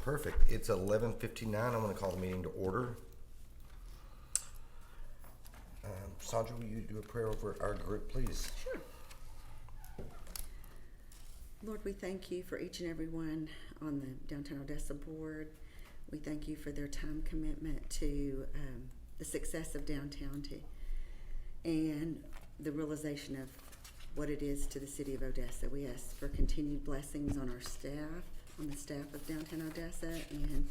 perfect. It's 11:59. I'm going to call the meeting to order. Sandra, will you do a prayer over our group, please? Sure. Lord, we thank you for each and every one on the Downtown Odessa board. We thank you for their time commitment to the success of downtown and the realization of what it is to the city of Odessa. We ask for continued blessings on our staff, on the staff of Downtown Odessa, and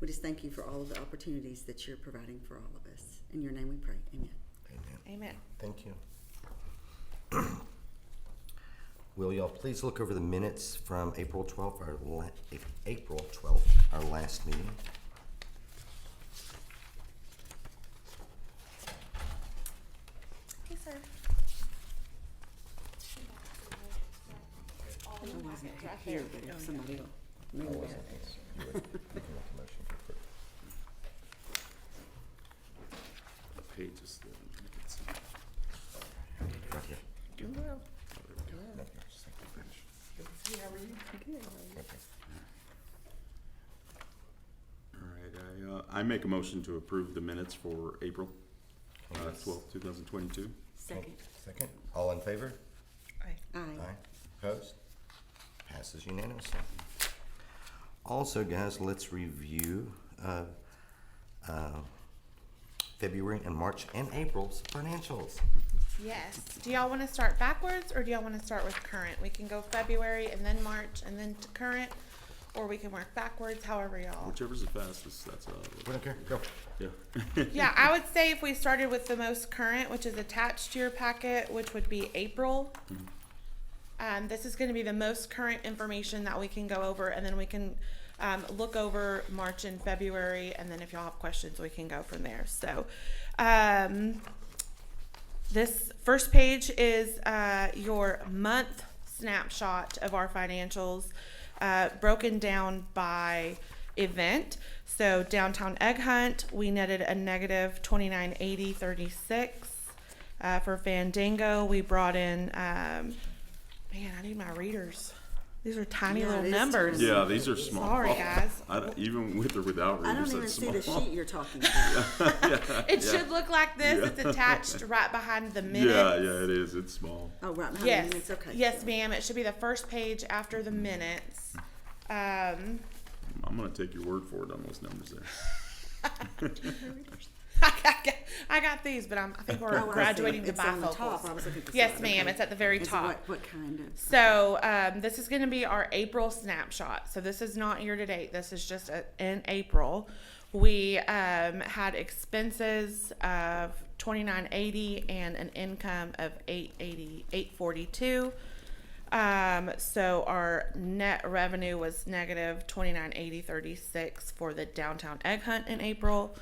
we just thank you for all of the opportunities that you're providing for all of us. In your name we pray. Amen. Amen. Amen. Thank you. Will y'all please look over the minutes from April 12th, our last meeting? Hey, sir. I wasn't here, but if somebody will I move wasn't that. here. You would make a motion to approve. The pages that you can see. Right here. Doing well. No, here, second page. How are you? Good. Okay. All right, I make a motion to approve the minutes for April Yes. 12th, 2022. Second. Second. All in favor? Aye. Opposed? Passes unanimously. Also, guys, let's review February and March and April's financials. Yes. Do y'all want to start backwards or do y'all want to start with current? We can go February and then March and then to current, or we can work backwards, however y'all. Whichever's the fastest, that's We don't care. Go. yeah. Yeah, I would say if we started with the most current, which is attached to your packet, which would be April. This is going to be the most current information that we can go over, and then we can look over March and February, and then if y'all have questions, we can go from there. So, this first page is your month snapshot of our financials, broken down by event. So downtown egg hunt, we netted a negative $29.80.36. For Fandango, we brought in, man, I need my readers. These are tiny Yeah, little it is numbers. tiny. Yeah, these are small. Sorry, guys. Even with or without I don't readers, even that's see small. the sheet you're talking about. It should look like this. It's attached right behind the minutes. Yeah, it is. It's small. Oh, right behind Yes. the minutes, okay. Yes, ma'am. It should be the first page after the minutes. I'm gonna take your word for it on those numbers there. I got these, but I think we're Oh, I see. graduating to It's on the top. bifocals. I was looking at the Yes, side. ma'am. Okay. It's at the very Is it top. What kind of? So this is going to be our April snapshot. So this is not year to date. This is just in April. We had expenses of $29.80 and an income of $842. So our net revenue was negative $29.80.36 for the downtown egg hunt in April.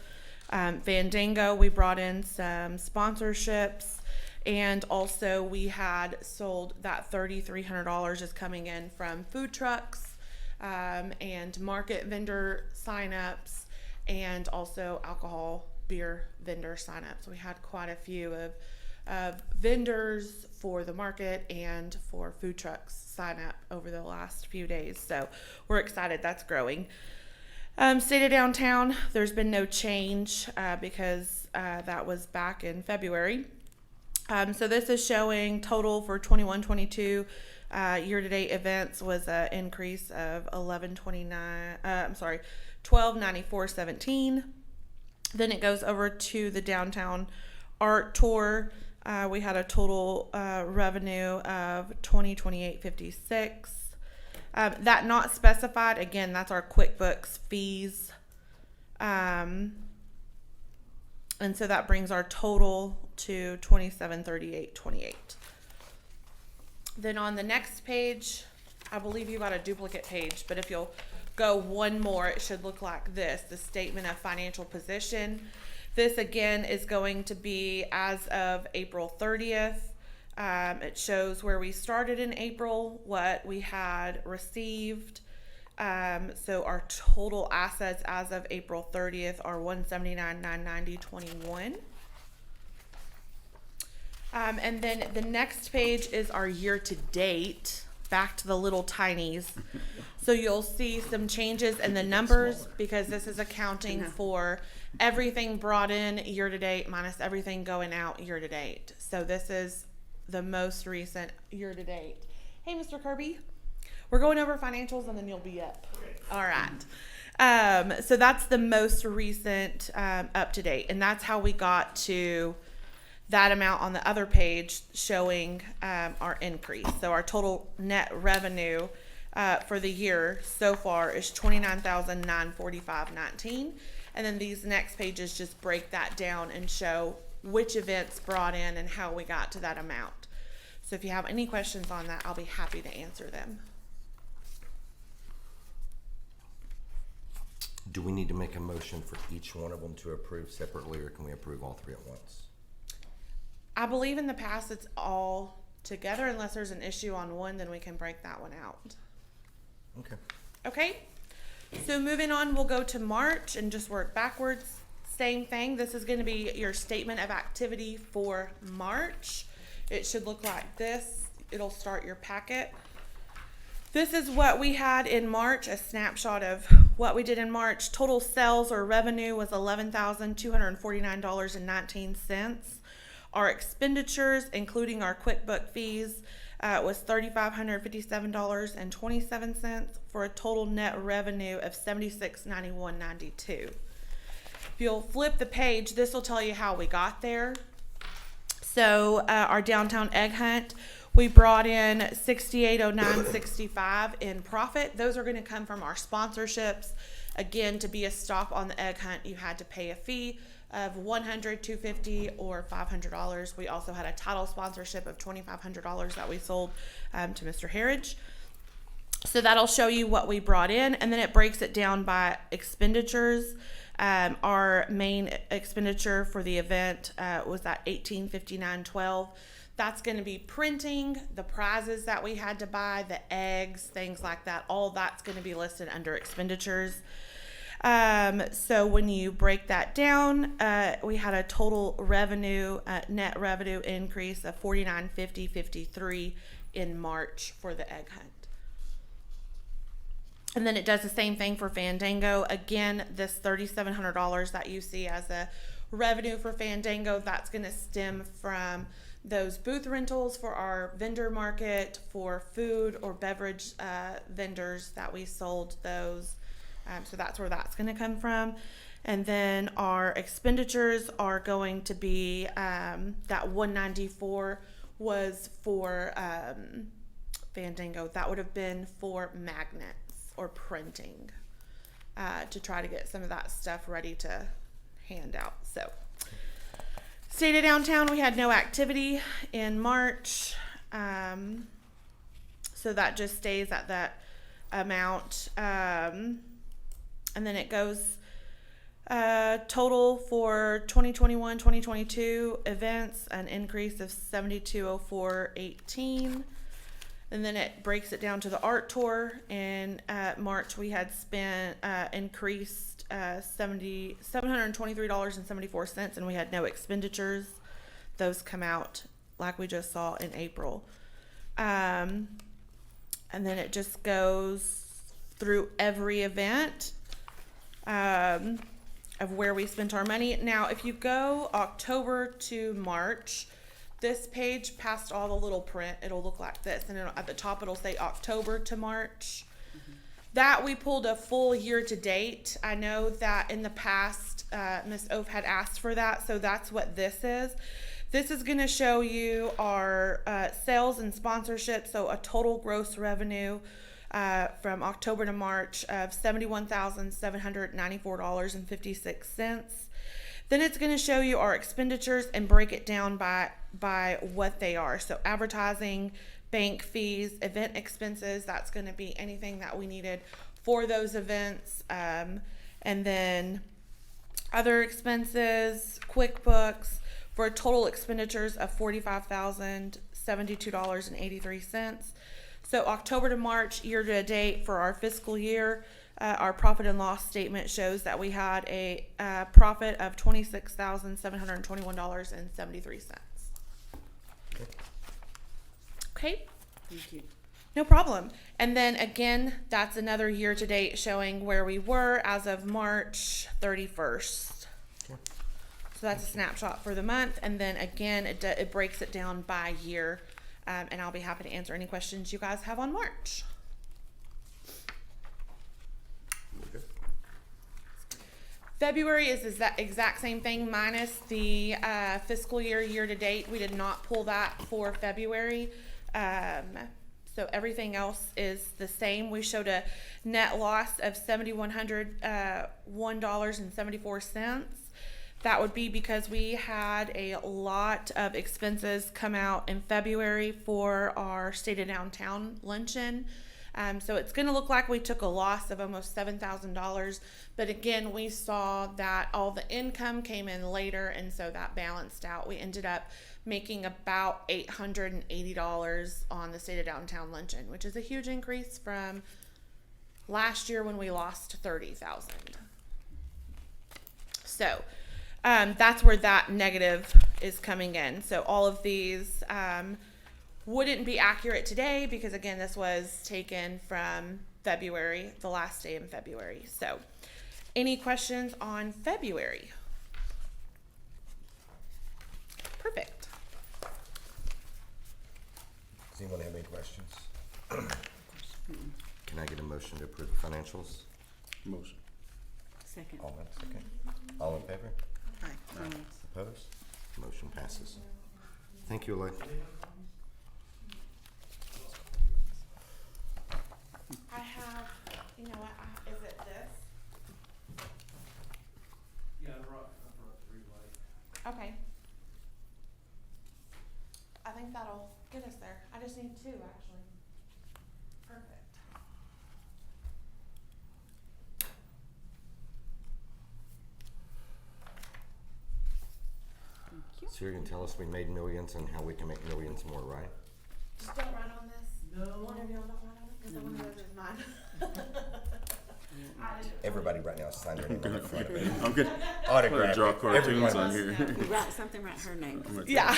Fandango, we brought in some sponsorships, and also we had sold that $3,300 is coming in from food trucks, and market vendor signups, and also alcohol beer vendor signups. We had quite a few of vendors for the market and for food trucks sign up over the last few days. So we're excited. That's growing. State of downtown, there's been no change because that was back in February. So this is showing total for 21-22 year-to-date events was an increase of $1294.17. Then it goes over to the downtown art tour. We had a total revenue of $2028.56. That not specified, again, that's our QuickBooks fees. And so that brings our total to $2738.28. Then on the next page, I believe you got a duplicate page, but if you'll go one more, it should look like this, the statement of financial position. This again is going to be as of April 30th. It shows where we started in April, what we had received. So our total assets as of April 30th are $179,990.21. And then the next page is our year-to-date back to the little tinies. So you'll see some changes in the numbers because this is accounting for everything brought in year to date minus everything going out year to date. So this is the most recent year to date. Hey, Mr. Kirby, we're going over financials and then you'll be up. All right. So that's the most recent up to date, and that's how we got to that amount on the other page showing our increase. So our total net revenue for the year so far is $29,945.19, and then these next pages just break that down and show which events brought in and how we got to that amount. So if you have any questions on that, I'll be happy to answer them. Do we need to make a motion for each one of them to approve separately, or can we approve all three at once? I believe in the past it's all together. Unless there's an issue on one, then we can break that one out. Okay. Okay, so moving on, we'll go to March and just work backwards. Same thing. This is going to be your statement of activity for March. It should look like this. It'll start your packet. This is what we had in March, a snapshot of what we did in March. Total sales or revenue was $11,249.19. Our expenditures, including our QuickBook fees, was $3,557.27 for a total net revenue of $7691.92. If you'll flip the page, this will tell you how we got there. So our downtown egg hunt, we brought in $6809.65 in profit. Those are going to come from our sponsorships. Again, to be a stop on the egg hunt, you had to pay a fee of $100, $250, or $500. We also had a title sponsorship of $2,500 that we sold to Mr. Harridge. So that'll show you what we brought in, and then it breaks it down by expenditures. Our main expenditure for the event was that $1859.12. That's going to be printing, the prizes that we had to buy, the eggs, things like that. All that's going to be listed under expenditures. So when you break that down, we had a total revenue, net revenue increase of $49.53 in March for the egg hunt. And then it does the same thing for Fandango. Again, this $3,700 that you see as a revenue for Fandango, that's going to stem from those booth rentals for our vendor market, for food or beverage vendors that we sold those. So that's where that's going to come from. And then our expenditures are going to be that $194 was for Fandango. That would have been for magnets or printing to try to get some of that stuff ready to hand out. So State of Downtown, we had no activity in March. So that just stays at that amount. And then it goes total for 2021-2022 events, an increase of $7204.18. And then it breaks it down to the art tour. In March, we had spent increased $723.74, and we had no expenditures. Those come out like we just saw in April. And then it just goes through every event of where we spent our money. Now, if you go October to March, this page past all the little print, it'll look like this, and at the top it'll say October to March. That we pulled a full year to date. I know that in the past, Ms. Oaf had asked for that, so that's what this is. This is going to show you our sales and sponsorship, so a total gross revenue from October to March of $71,794.56. Then it's going to show you our expenditures and break it down by what they are. So advertising, bank fees, event expenses, that's going to be anything that we needed for those events. And then other expenses, QuickBooks, for total expenditures of $45,072.83. So October to March, year to date for our fiscal year, our profit and loss statement shows that we had a profit of $26,721.73. Okay. Thank you. No problem. And then again, that's another year to date showing where we were as of March 31st. Okay. So that's a snapshot for the month. And then again, it breaks it down by year. And I'll be happy to answer any questions you guys have on March. Okay. February is the exact same thing minus the fiscal year to date. We did not pull that for February. So everything else is the same. We showed a net loss of $7,101.74. That would be because we had a lot of expenses come out in February for our State of Downtown luncheon. So it's going to look like we took a loss of almost $7,000. But again, we saw that all the income came in later, and so that balanced out. We ended up making about $880 on the State of Downtown luncheon, which is a huge increase from last year when we lost $30,000. So that's where that negative is coming in. So all of these wouldn't be accurate today because, again, this was taken from February, the last day in February. So any questions on February? Perfect. Does anyone have any questions? Can I get a motion to approve the financials? Motion. Second. All in second. All in favor? Aye. Opposed? Motion passes. Thank you, Lloyd. I have, you know what, is it this? Yeah, I brought 3 lights. Okay. I think that'll get us there. I just need 2, actually. Perfect. Thank you. So you're gonna tell us we made millions and how we can make millions more, right? Just don't write on this. No. One of y'all don't write on it, because one of those is mine. I didn't- Everybody right now sign their name on the front of it. I'm good. Autograph. Draw it. cartoons Everyone. on here. You write something, write her name. I'm gonna Yeah.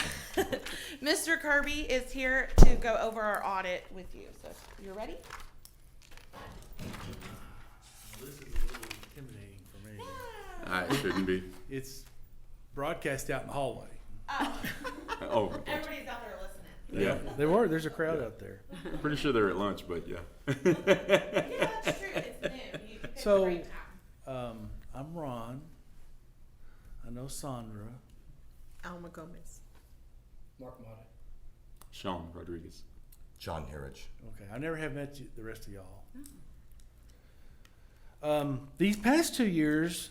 Mr. Kirby is here to go over our audit with you. So you're ready? This is a little intimidating for me. It shouldn't be. It's broadcast out in the hallway. Oh, Oh, everybody's out there listening. yeah. They were. There's a crowd out there. Pretty sure they're at lunch, but yeah. Yeah, that's true. It's noon. You picked So- the right time. I'm Ron. I know Sandra. Alma Gomez. Sean Rodriguez. John Harridge. Okay, I never have met you, the rest of y'all. These past 2 years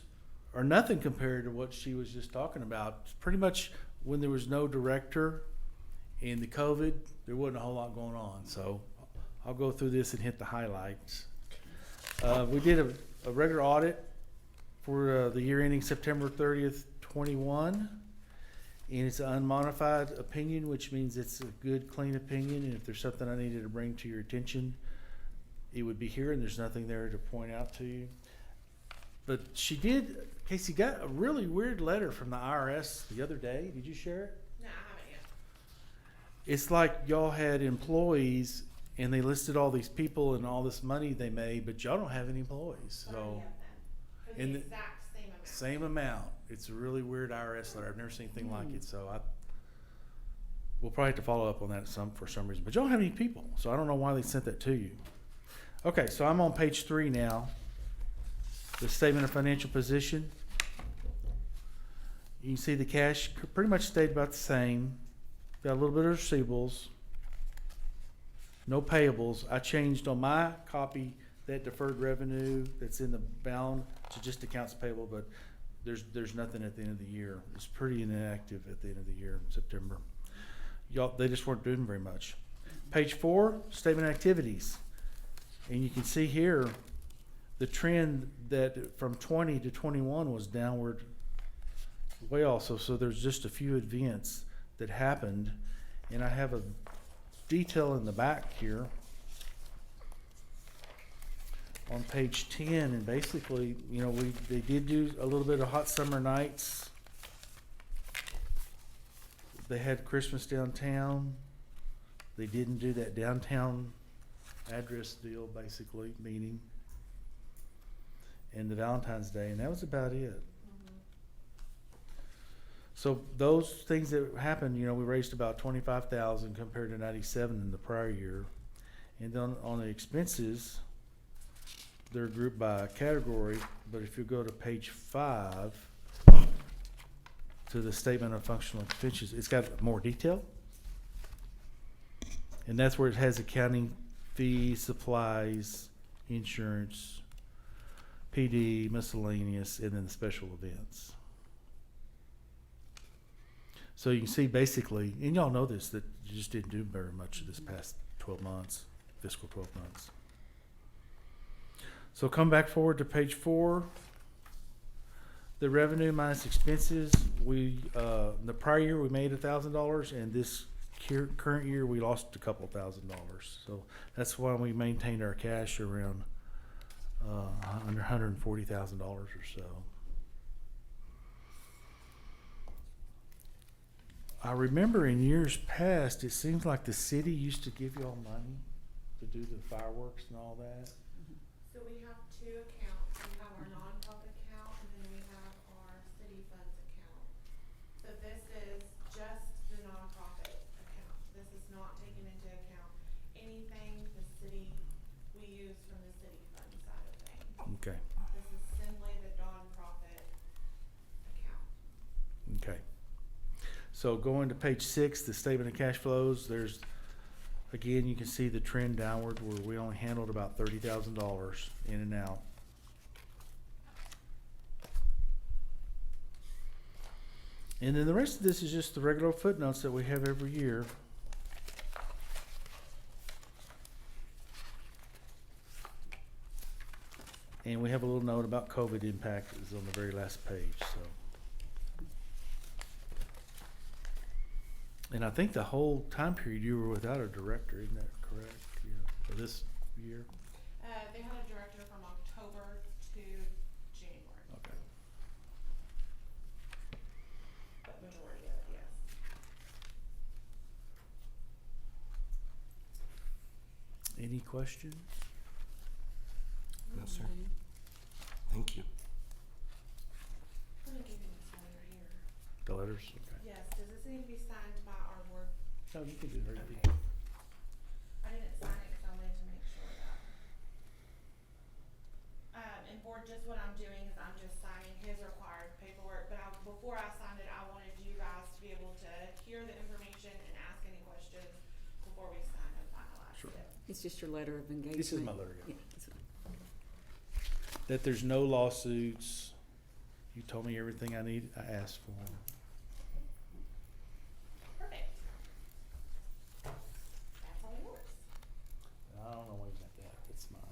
are nothing compared to what she was just talking about. Pretty much when there was no director and the COVID, there wasn't a whole lot going on. So I'll go through this and hit the highlights. We did a regular audit for the year ending September 30th, 21. And it's an unmodified opinion, which means it's a good, clean opinion. And if there's something I needed to bring to your attention, it would be here, and there's nothing there to point out to you. But she did, Casey, got a really weird letter from the IRS the other day. Did you share it? No, I haven't yet. It's like y'all had employees, and they listed all these people and all this money they made, but y'all don't have any employees. What do we So, have then? For in the the- exact same amount. same amount. It's a really weird IRS letter. I've never seen anything like it. So we'll probably have to follow up on that for some reason. But y'all don't have any people, so I don't know why they sent that to you. Okay, so I'm on page 3 now. The statement of financial position. You can see the cash pretty much stayed about the same. Got a little bit of receivables. No payables. I changed on my copy that deferred revenue that's in the bound to just accounts payable, but there's nothing at the end of the year. It's pretty inactive at the end of the year, September. Y'all, they just weren't doing very much. Page 4, statement of activities. And you can see here the trend that from 20 to 21 was downward way also. So there's just a few events that happened, and I have a detail in the back here on page 10, and basically, you know, they did do a little bit of hot summer nights. They had Christmas downtown. They didn't do that downtown address deal, basically, meeting. And the Valentine's Day, and that was about it. So those things that happened, you know, we raised about 25,000 compared to 97 in the prior year. And then on the expenses, they're grouped by category, but if you go to page 5, to the statement of functional expenses, it's got more detail. And that's where it has accounting fees, supplies, insurance, PD, miscellaneous, and then the special events. So you can see basically, and y'all know this, that you just didn't do very much this past 12 months, fiscal 12 months. So come back forward to page 4. The revenue minus expenses, the prior year we made $1,000, and this current year we lost a couple $1,000. So that's why we maintained our cash around under $140,000 or so. I remember in years past, it seems like the city used to give y'all money to do the fireworks and all that. So we have 2 accounts. We have our nonprofit account and then we have our city funds account. So this is just the nonprofit account. This is not taking into account anything the city, we use from the city fund side of things. Okay, This is simply the nonprofit account. okay. So going to page 6, the statement of cash flows, there's, again, you can see the trend downward where we only handled about $30,000 in and out. And then the rest of this is just the regular footnotes that we have every year. And we have a little note about COVID impact is on the very last page, so. And I think the whole time period you were without a director, isn't that correct? Yeah, for this year? They had a director from October to January, Okay. but majority of it, yes. Any questions? No, sir. Thank you. I'm gonna give you this letter here. The letters? Okay. Yes, does this need to be signed by our board? No, you can do it. Okay. I didn't sign it because I wanted to make sure that. And board, just what I'm doing is I'm just signing his required paperwork, but before I signed it, I wanted you guys to be able to hear the information and ask any questions before we sign and finalize Sure. it. It's just your letter of engagement. This is my letter, yeah. Yeah, that's fine. That there's no lawsuits. You told me everything I asked for. Perfect. That's all yours. I don't know where you got that. It's mine.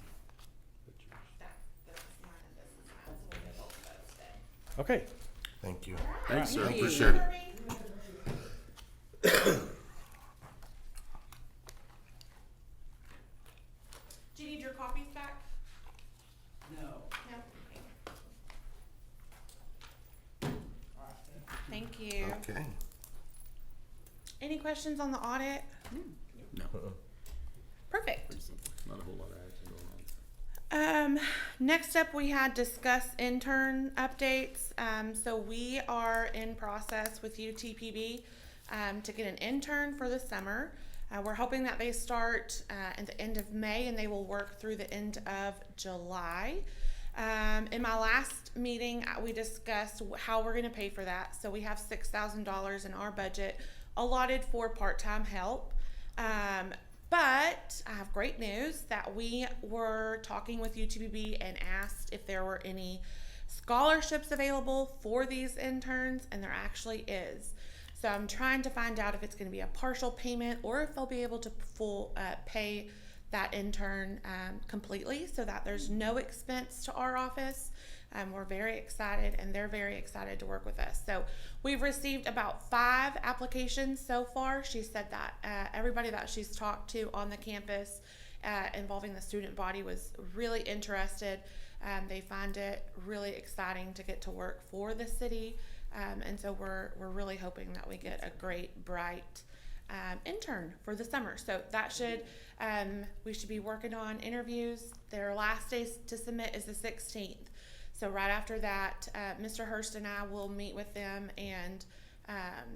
But yours. This is mine and this is mine, so we'll get both of those then. Okay. Thank you. Thanks, sir. Thank you. Appreciate it. Do you need your copies back? No. No. Thank you. Okay. Any questions on the audit? No, Perfect. pretty simple. Not a whole lot of action going on. Next up, we had discuss intern updates. So we are in process with UTPB to get an intern for the summer. We're hoping that they start at the end of May and they will work through the end of July. In my last meeting, we discussed how we're going to pay for that. So we have $6,000 in our budget allotted for part-time help. But I have great news that we were talking with UTPB and asked if there were any scholarships available for these interns, and there actually is. So I'm trying to find out if it's going to be a partial payment or if they'll be able to pay that intern completely so that there's no expense to our office. We're very excited and they're very excited to work with us. So we've received about 5 applications so far. She said that everybody that she's talked to on the campus involving the student body was really interested. They find it really exciting to get to work for the city. And so we're really hoping that we get a great, bright intern for the summer. So that should, we should be working on interviews. Their last day to submit is the 16th. So right after that, Mr. Hurst and I will meet with them and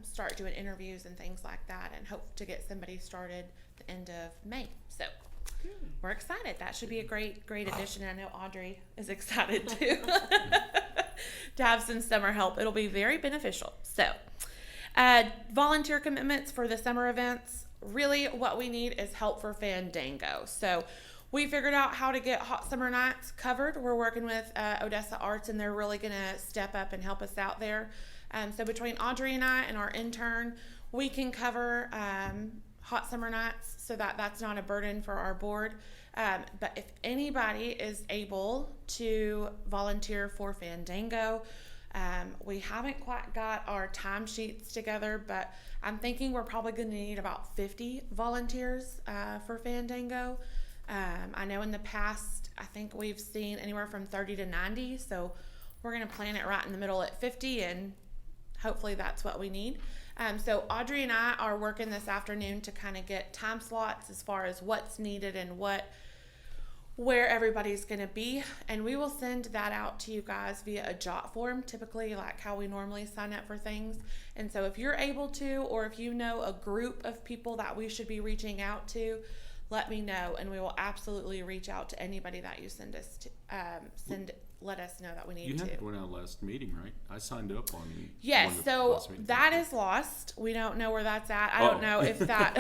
start doing interviews and things like that, and hope to get somebody started the end of May. So we're excited. That should be a great addition. I know Audrey is excited too to have some summer help. It'll be very beneficial. So volunteer commitments for the summer events. Really what we need is help for Fandango. So we figured out how to get Hot Summer Nights covered. We're working with Odessa Arts, and they're really going to step up and help us out there. So between Audrey and I and our intern, we can cover Hot Summer Nights so that that's not a burden for our board. But if anybody is able to volunteer for Fandango, we haven't quite got our timesheets together, but I'm thinking we're probably going to need about 50 volunteers for Fandango. I know in the past, I think we've seen anywhere from 30 to 90, so we're going to plan it right in the middle at 50, and hopefully that's what we need. So Audrey and I are working this afternoon to kind of get time slots as far as what's needed and where everybody's going to be, and we will send that out to you guys via a jot form, typically like how we normally sign up for things. And so if you're able to, or if you know a group of people that we should be reaching out to, let me know, and we will absolutely reach out to anybody that you send us to. Let us know that we need You to. had one out last meeting, right? I signed up on. Yes, one of the so last meetings. that is lost. We don't know where that's at. I Oh. don't know if that.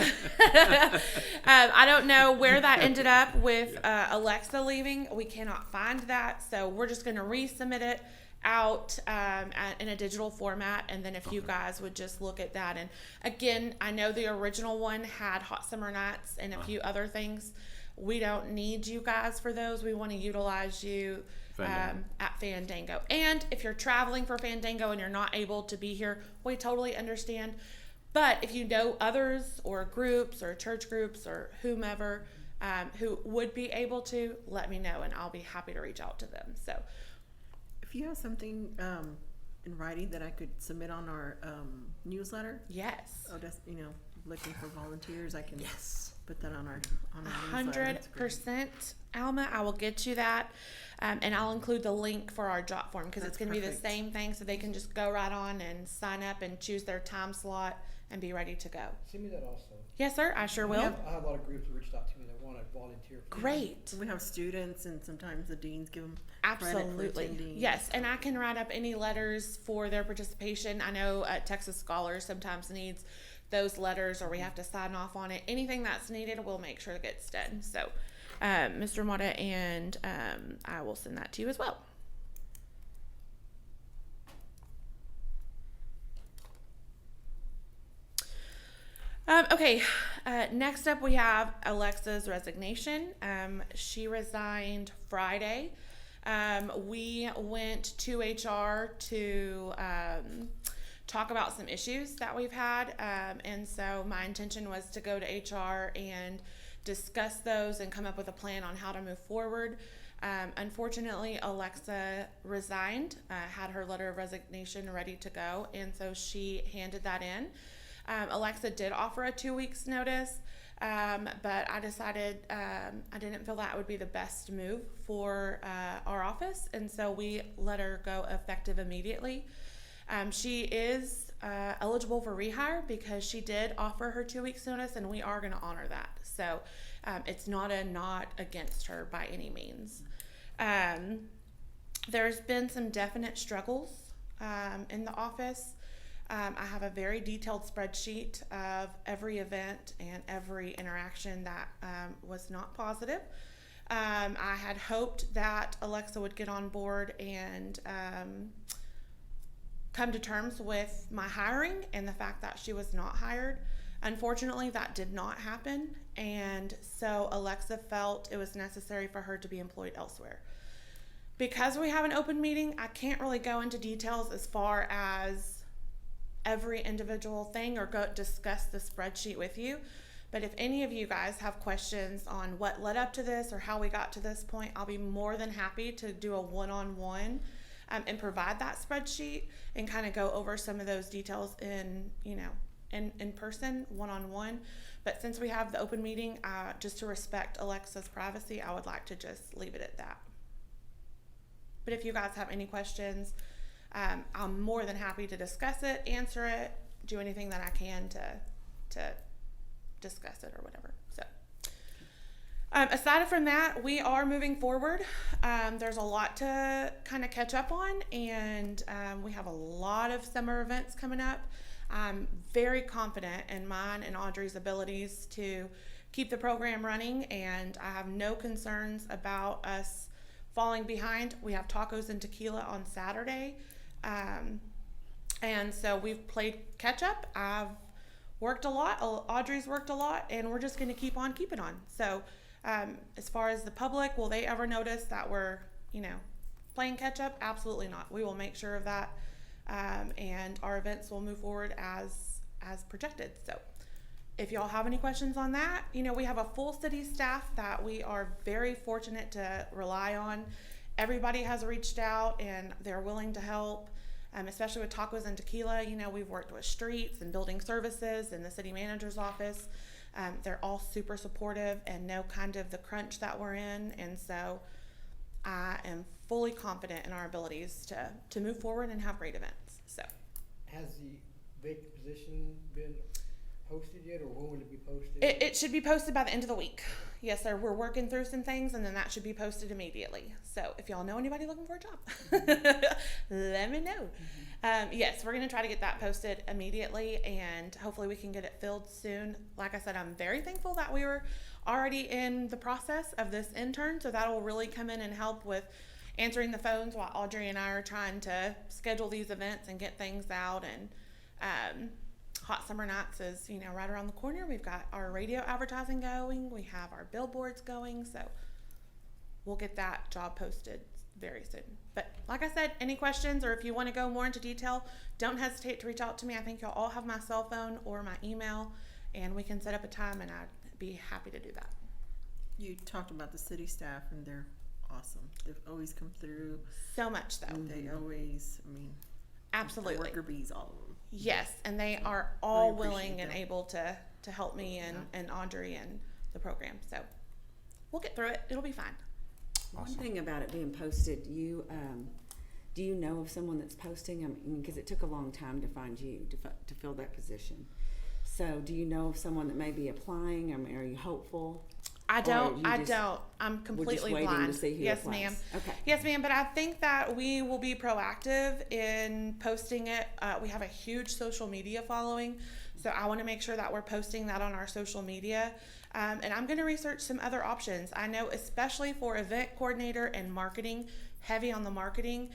I don't know where that ended up with Alexa leaving. We cannot find that, so we're just going to resubmit it out in a digital format, and then if you guys would just look at that. And again, I know the original one had Hot Summer Nights and a few other things. We don't need you guys for those. We want to utilize you at Fandango. And if you're traveling for Fandango and you're not able to be here, we totally understand. But if you know others or groups or church groups or whomever who would be able to, let me know, and I'll be happy to reach out to them. So If you have something in writing that I could submit on our newsletter, yes. Odessa, looking for volunteers, I can put that on our newsletter. That's great. 100%, Alma. I will get you that, and I'll include the link for our jot form because it's That's going to be the perfect. same thing, so they can just go right on and sign up and choose their time slot and be ready to go. Send me that also. Yes, sir. I sure will. I have a lot of groups that reached out to me that want to volunteer. for me. Great. We have students, and sometimes the deans give them credit for Absolutely. attending. Yes, and I can write up any letters for their participation. I know Texas Scholars sometimes needs those letters, or we have to sign off on it. Anything that's needed, we'll make sure it gets done. So, Mr. Mota, and I will send that to you as well. Okay, next up we have Alexa's resignation. She resigned Friday. We went to HR to talk about some issues that we've had, and so my intention was to go to HR and discuss those and come up with a plan on how to move forward. Unfortunately, Alexa resigned, had her letter of resignation ready to go, and so she handed that in. Alexa did offer a 2 weeks notice, but I decided I didn't feel that would be the best move for our office, and so we let her go effective immediately. She is eligible for rehire because she did offer her 2 weeks notice, and we are going to honor that. So it's not against her by any means. There's been some definite struggles in the office. I have a very detailed spreadsheet of every event and every interaction that was not positive. I had hoped that Alexa would get on board and come to terms with my hiring and the fact that she was not hired. Unfortunately, that did not happen, and so Alexa felt it was necessary for her to be employed elsewhere. Because we have an open meeting, I can't really go into details as far as every individual thing or go discuss the spreadsheet with you. But if any of you guys have questions on what led up to this or how we got to this point, I'll be more than happy to do a one-on-one and provide that spreadsheet and kind of go over some of those details in in person, one-on-one. But since we have the open meeting, just to respect Alexa's privacy, I would like to just leave it at that. But if you guys have any questions, I'm more than happy to discuss it, answer it, do anything that I can to discuss it or whatever. So, aside from that, we are moving forward. There's a lot to kind of catch up on, and we have a lot of summer events coming up. I'm very confident in mine and Audrey's abilities to keep the program running, and I have no concerns about us falling behind. We have tacos and tequila on Saturday. And so we've played catch up. I've worked a lot. Audrey's worked a lot, and we're just going to keep on keeping on. So, as far as the public, will they ever notice that we're, playing catch up? Absolutely not. We will make sure of that. And our events will move forward as projected. So, if y'all have any questions on that, we have a full city staff that we are very fortunate to rely on. Everybody has reached out and they're willing to help, especially with tacos and tequila. We've worked with streets and building services and the city manager's office. They're all super supportive and know kind of the crunch that we're in. And so I am fully confident in our abilities to move forward and have great events. So, Has the vacant position been posted yet, or when will it be posted? It should be posted by the end of the week. Yes, sir. We're working through some things, and then that should be posted immediately. So if y'all know anybody looking for a job, let me know. Yes, we're going to try to get that posted immediately, and hopefully we can get it filled soon. Like I said, I'm very thankful that we were already in the process of this intern, so that will really come in and help with answering the phones while Audrey and I are trying to schedule these events and get things out. And Hot Summer Nights is, right around the corner. We've got our radio advertising going. We have our billboards going. So we'll get that job posted very soon. But like I said, any questions, or if you want to go more into detail, don't hesitate to reach out to me. I think y'all all have my cell phone or my email, and we can set up a time, and I'd be happy to do that. You talked about the city staff, and they're awesome. They've always come through. So much so. They always, Absolutely. the worker bees, all of them. Yes, and they are all appreciate willing and that. able to help me and Audrey and the program. So we'll get through it. It'll be fine. One thing about it being posted, do you know of someone that's posting? Because it took a long time to find you to fill that position. So do you know of someone that may be applying? Are you hopeful? I Or don't. you I just- don't. I'm completely waiting blind. to see who Yes, applies. ma'am. Okay. Yes, ma'am. But I think that we will be proactive in posting it. We have a huge social media following, so I want to make sure that we're posting that on our social media. And I'm going to research some other options. I know, especially for event coordinator and marketing, heavy on the marketing,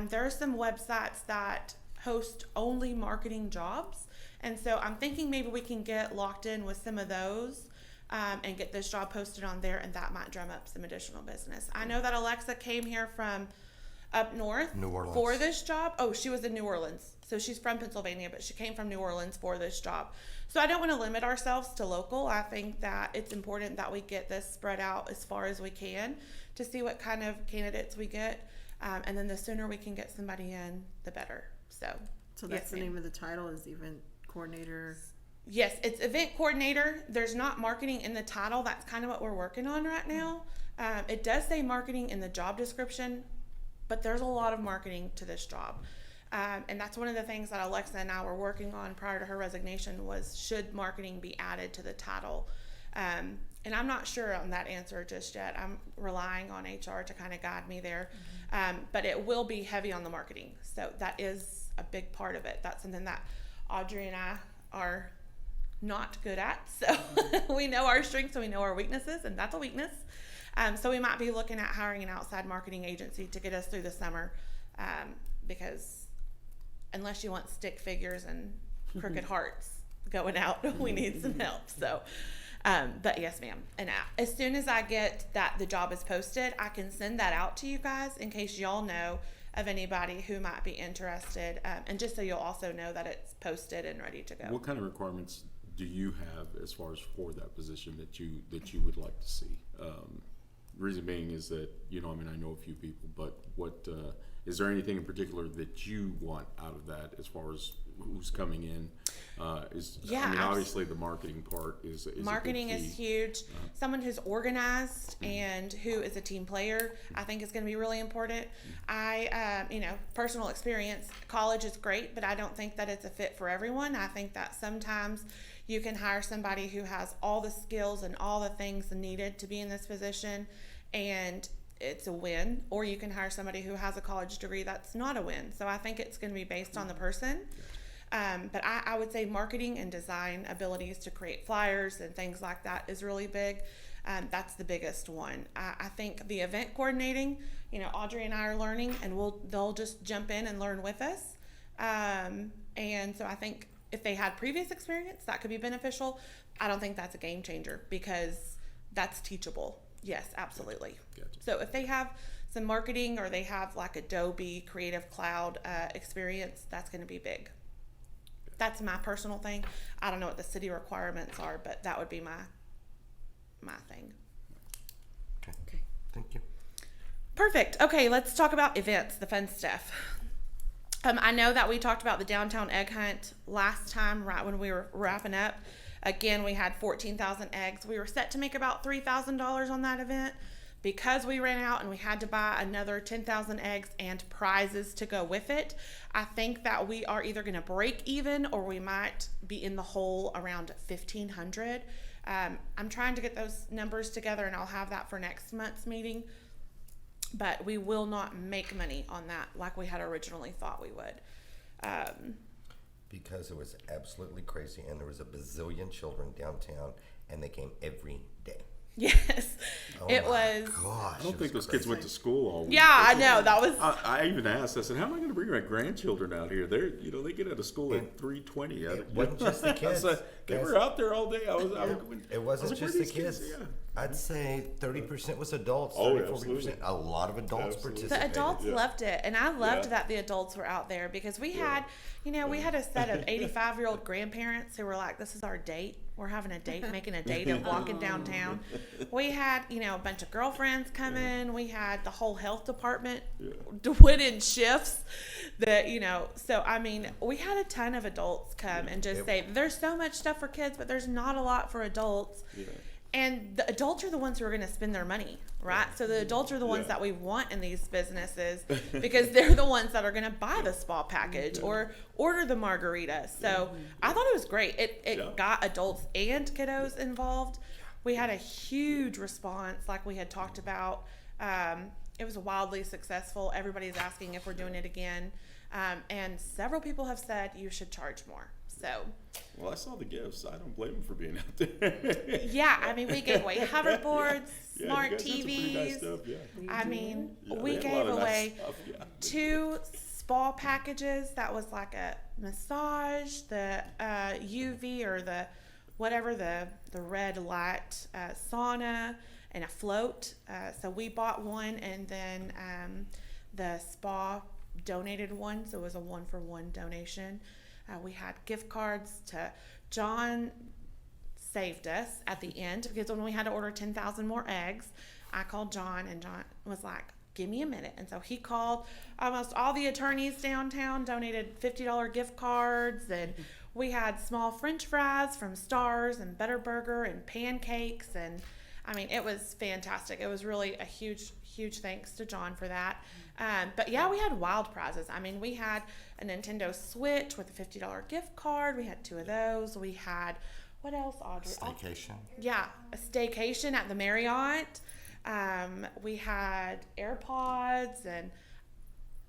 there are some websites that host only marketing jobs. And so I'm thinking maybe we can get locked in with some of those and get this job posted on there, and that might drum up some additional business. I know that Alexa came here from up north New Orleans. for this job. Oh, she was in New Orleans. So she's from Pennsylvania, but she came from New Orleans for this job. So I don't want to limit ourselves to local. I think that it's important that we get this spread out as far as we can to see what kind of candidates we get. And then the sooner we can get somebody in, the better. So So yes, that's the ma'am. name of the title, is event coordinator. Yes, it's event coordinator. There's not marketing in the title. That's kind of what we're working on right now. It does say marketing in the job description, but there's a lot of marketing to this job. And that's one of the things that Alexa and I were working on prior to her resignation was, should marketing be added to the title? And I'm not sure on that answer just yet. I'm relying on HR to kind of guide me there. But it will be heavy on the marketing. So that is a big part of it. That's something that Audrey and I are not good at. So we know our strengths and we know our weaknesses, and that's a weakness. So we might be looking at hiring an outside marketing agency to get us through the summer, because unless you want stick figures and crooked hearts going out, we need some help. So, but yes, ma'am. And as soon as I get that the job is posted, I can send that out to you guys in case y'all know of anybody who might be interested, and just so you'll also know that it's posted and ready to go. What kind of requirements do you have as far as for that position that you would like to see? Reason being is that, I know a few people, but what is there anything in particular that you want out of that as far as who's coming in. Yeah, I mean, abs- obviously the marketing part is a big Marketing is key. huge. Someone who's organized and who is a team player, I think is going to be really important. Personal experience, college is great, but I don't think that it's a fit for everyone. I think that sometimes you can hire somebody who has all the skills and all the things needed to be in this position, and it's a win. Or you can hire somebody who has a college degree that's not a win. So I think it's going to be based on the person. But I would say marketing and design abilities to create flyers and things like that is really big. That's the biggest one. I think the event coordinating, Audrey and I are learning, and they'll just jump in and learn with us. And so I think if they had previous experience, that could be beneficial. I don't think that's a game changer because that's teachable. Yes, absolutely. Gotcha. So if they have some marketing or they have like Adobe Creative Cloud experience, that's going to be big. That's my personal thing. I don't know what the city requirements are, but that would be my thing. Okay, thank you. Perfect. Okay, let's talk about events, the fun stuff. I know that we talked about the downtown egg hunt last time, right when we were wrapping up. Again, we had 14,000 eggs. We were set to make about $3,000 on that event. Because we ran out and we had to buy another 10,000 eggs and prizes to go with it, I think that we are either going to break even or we might be in the hole around 1,500. I'm trying to get those numbers together, and I'll have that for next month's meeting. But we will not make money on that like we had originally thought we would. Because it was absolutely crazy, and there was a bazillion children downtown, and they came every day. Yes, Oh it my was. Gosh, I don't think those kids went to school all week. Yeah, I know. That was. I even asked. I said, "How am I going to bring my grandchildren out here? They get out of school at 3:20." It wasn't just the kids. They Guys, were out there all day. It wasn't like, "Where just the are these kids. Yeah. I'd say 30% was adults. Oh, 30, 40%. absolutely. A lot of adults Absolutely. The participated. adults Yeah. loved it, and I loved Yeah. that the adults were out there because we had, we had a set of 85-year-old grandparents who were like, "This is our date. We're having a date, making a date of walking downtown." We had, a bunch of girlfriends come in. We had the whole health department went in shifts. So I mean, we had a ton of adults come and just say, "There's so much stuff for kids, but there's not a lot for adults." Yeah. And the adults are the ones who are going to spend their money, right? So the adults are the ones that we want in these businesses because they're the ones that are going to buy the spa package or order the margarita. So I thought it was great. It got adults and kiddos involved. We had a huge response like we had talked about. It was wildly successful. Everybody's asking if we're doing it again. And several people have said you should charge more. So, Well, I saw the gifts. I don't blame them for being out there. yeah, I mean, we gave away hoverboards, Yeah, smart you guys had some pretty nice TVs. stuff, yeah. I mean, Yeah, we they had a lot gave of nice away stuff, yeah. 2 spa packages. That was like a massage, the UV or the whatever, the red light sauna, and a float. So we bought one, and then the spa donated one. So it was a 1-for-1 donation. We had gift cards to John. Saved us at the end because when we had to order 10,000 more eggs, I called John, and John was like, "Give me a minute." And so he called almost all the attorneys downtown, donated $50 gift cards, and we had small French fries from Stars and Better Burger and pancakes, and I mean, it was fantastic. It was really a huge thanks to John for that. But yeah, we had wild prizes. I mean, we had a Nintendo Switch with a $50 gift card. We had 2 of those. We had, what else, Audrey? Staycation. Yeah, a staycation at the Marriott. We had AirPods, and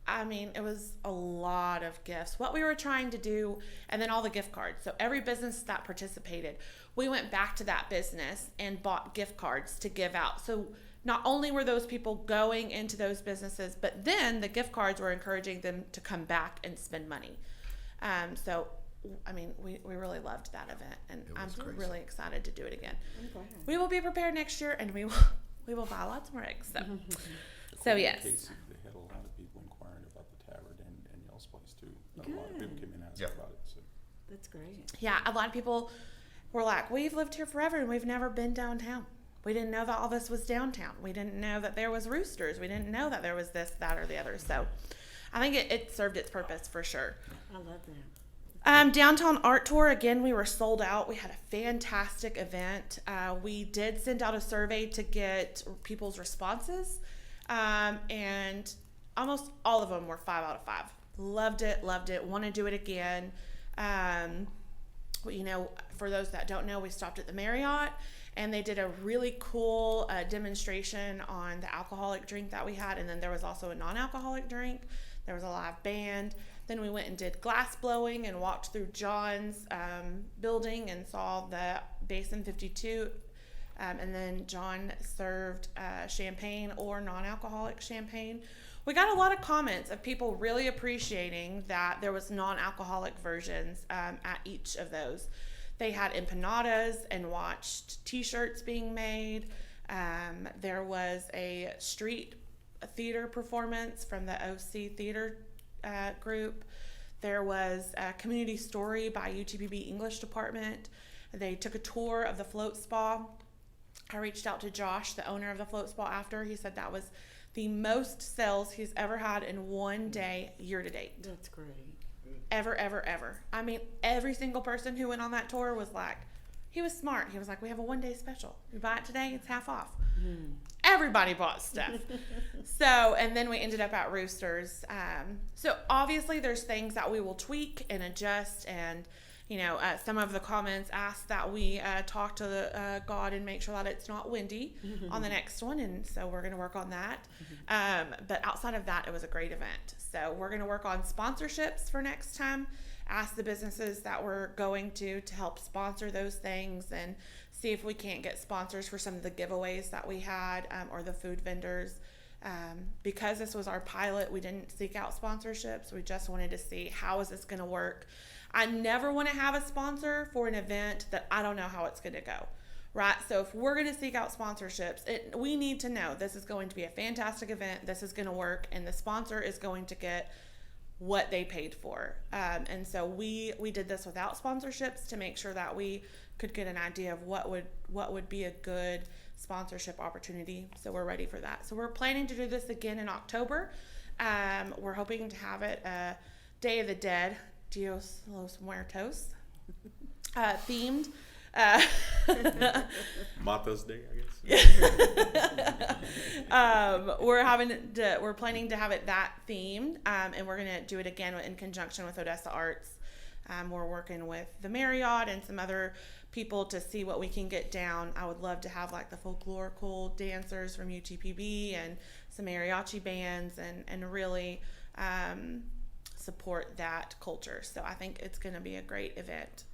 I mean, it was a lot of gifts. What we were trying to do, and then all the gift cards. So every business that participated, we went back to that business and bought gift cards to give out. So not only were those people going into those businesses, but then the gift cards were encouraging them to come back and spend money. So, I mean, we really loved that event, and I'm crazy. really excited to do it again. I'm glad. We will be prepared next year, and we will buy lots more eggs. So, According to yes. Casey, they had a lot of people inquiring about the tavern and y'all's place too. A lot of people came in and asked Yeah. about it. So. That's great. Yeah, a lot of people were like, "We've lived here forever, and we've never been downtown. We didn't know that all this was downtown. We didn't know that there was roosters. We didn't know that there was this, that, or the other." So I think it served its purpose for sure. I love that. Downtown Art Tour, again, we were sold out. We had a fantastic event. We did send out a survey to get people's responses, and almost all of them were 5 out of 5. Loved it, want to do it again. You know, for those that don't know, we stopped at the Marriott, and they did a really cool demonstration on the alcoholic drink that we had, and then there was also a non-alcoholic drink. There was a live band. Then we went and did glass blowing and walked through John's building and saw the Basin 52. And then John served champagne or non-alcoholic champagne. We got a lot of comments of people really appreciating that there was non-alcoholic versions at each of those. They had empanadas and watched t-shirts being made. There was a street theater performance from the OC Theater group. There was a community story by UTPB English department. They took a tour of the float spa. I reached out to Josh, the owner of the float spa, after. He said that was the most sales he's ever had in one day, year to date. That's great. Ever. I mean, every single person who went on that tour was like, he was smart. He was like, we have a one-day special. You buy it today, it's half off. Everybody bought stuff. So, and then we ended up at Roosters. So obviously there's things that we will tweak and adjust, and you know, some of the comments asked that we talk to the God and make sure that it's not windy on the next one, and so we're going to work on that. But outside of that, it was a great event. So we're going to work on sponsorships for next time. Ask the businesses that we're going to help sponsor those things, and see if we can't get sponsors for some of the giveaways that we had, or the food vendors. Because this was our pilot, we didn't seek out sponsorships. We just wanted to see, how is this going to work? I never want to have a sponsor for an event that I don't know how it's going to go, right? So if we're going to seek out sponsorships, we need to know this is going to be a fantastic event, this is going to work, and the sponsor is going to get what they paid for. And so we did this without sponsorships to make sure that we could get an idea of what would be a good sponsorship opportunity. So we're ready for that. So we're planning to do this again in October. We're hoping to have it Day of the Dead, Dios los Muertos, themed. Martha's Day, I guess. We're planning to have it that themed, and we're gonna do it again in conjunction with Odessa Arts. We're working with the Marriott and some other people to see what we can get down. I would love to have like the folklorical dancers from UTPB and some mariachi bands, and really support that culture. So I think it's going to be a great event.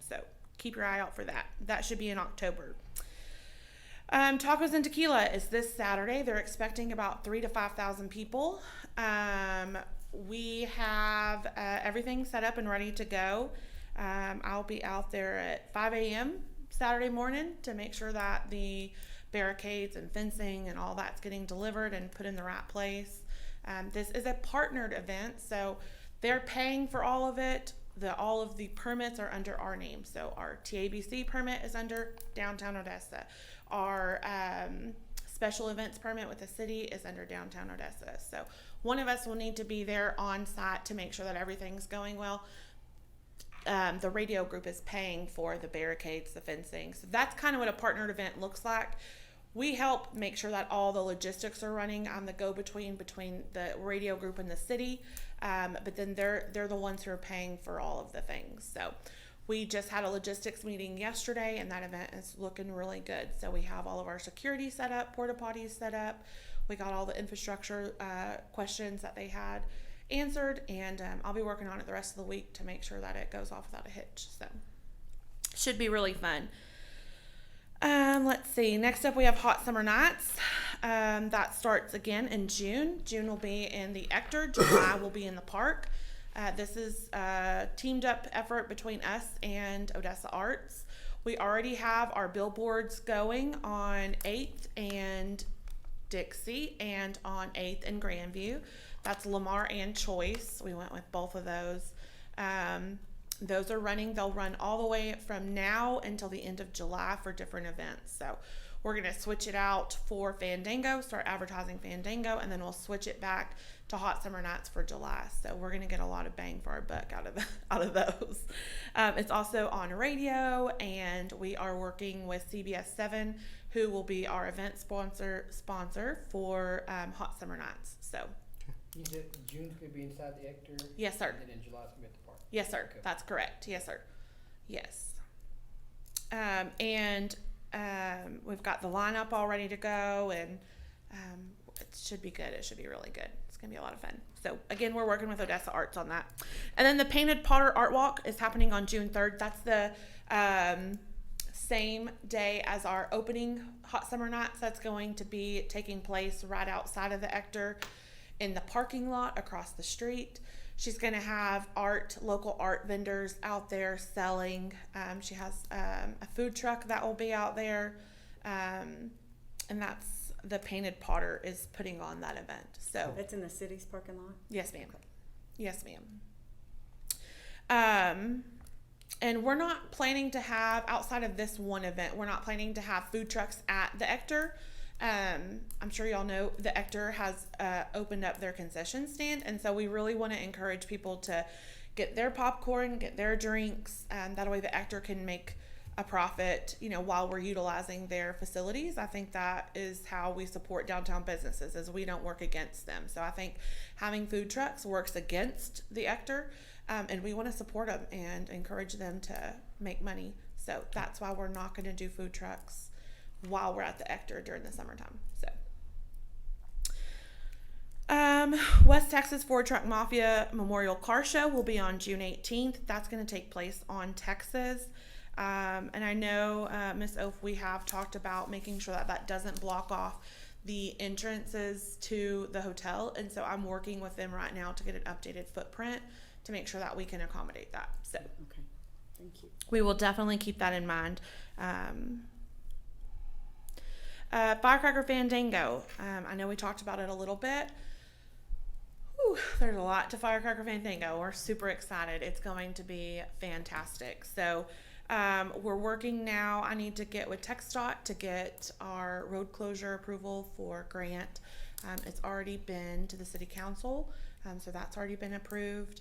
So keep your eye out for that. That should be in October. Tacos and Tequila is this Saturday. They're expecting about 3,000 to 5,000 people. We have everything set up and ready to go. I'll be out there at 5 a.m. Saturday morning to make sure that the barricades and fencing and all that's getting delivered and put in the right place. This is a partnered event, so they're paying for all of it. All of the permits are under our name. So our TABC permit is under Downtown Odessa. Our special events permit with the city is under Downtown Odessa. So one of us will need to be there on site to make sure that everything's going well. The radio group is paying for the barricades, the fencing. So that's kind of what a partnered event looks like. We help make sure that all the logistics are running. I'm the go-between between the radio group and the city, but then they're the ones who are paying for all of the things. So we just had a logistics meeting yesterday, and that event is looking really good. So we have all of our security set up, porta potties set up. We got all the infrastructure questions that they had answered, and I'll be working on it the rest of the week to make sure that it goes off without a hitch. So should be really fun. Let's see. Next up, we have Hot Summer Nights. That starts again in June. June will be in the Ector. July will be in the park. This is a teamed up effort between us and Odessa Arts. We already have our billboards going on 8th and Dixie, and on 8th and Grandview. That's Lamar and Choice. We went with both of those. Those are running. They'll run all the way from now until the end of July for different events. So We're going to switch it out for Fandango, start advertising Fandango, and then we'll switch it back to Hot Summer Nights for July. So we're going to get a lot of bang for our buck out of those. It's also on radio, and we are working with CBS 7, who will be our event sponsor for Hot Summer Nights. So You said June's gonna be inside the Ector? yes, sir. And then in July it's gonna be at the park? Yes, sir. Okay. That's correct. Yes, sir. Yes. We've got the lineup all ready to go, and it should be good. It should be really good. It's going to be a lot of fun. So, again, we're working with Odessa Arts on that. And then the Painted Potter Art Walk is happening on June 3rd. That's the same day as our opening Hot Summer Nights. That's going to be taking place right outside of the Ector in the parking lot across the street. She's going to have local art vendors out there selling. She has a food truck that will be out there. And that's the Painted Potter is putting on that event. So That's in the city's parking lot? yes, ma'am. Yes, ma'am. And we're not planning to have, outside of this one event, we're not planning to have food trucks at the Ector. I'm sure y'all know the Ector has opened up their concession stand, and so we really want to encourage people to get their popcorn, get their drinks, that way the Ector can make a profit, while we're utilizing their facilities. I think that is how we support downtown businesses, is we don't work against them. So I think having food trucks works against the Ector, and we want to support them and encourage them to make money. So that's why we're not going to do food trucks while we're at the Ector during the summertime. So West Texas Ford Truck Mafia Memorial Car Show will be on June 18th. That's going to take place on Texas. And I know, Ms. Oaf, we have talked about making sure that doesn't block off the entrances to the hotel. And so I'm working with them right now to get an updated footprint to make sure that we can accommodate that. So Okay, thank you. we will definitely keep that in mind. Firecracker Fandango. I know we talked about it a little bit. Whew, there's a lot to Firecracker Fandango. We're super excited. It's going to be fantastic. So we're working now. I need to get with TxDOT to get our road closure approval for grant. It's already been to the city council, so that's already been approved.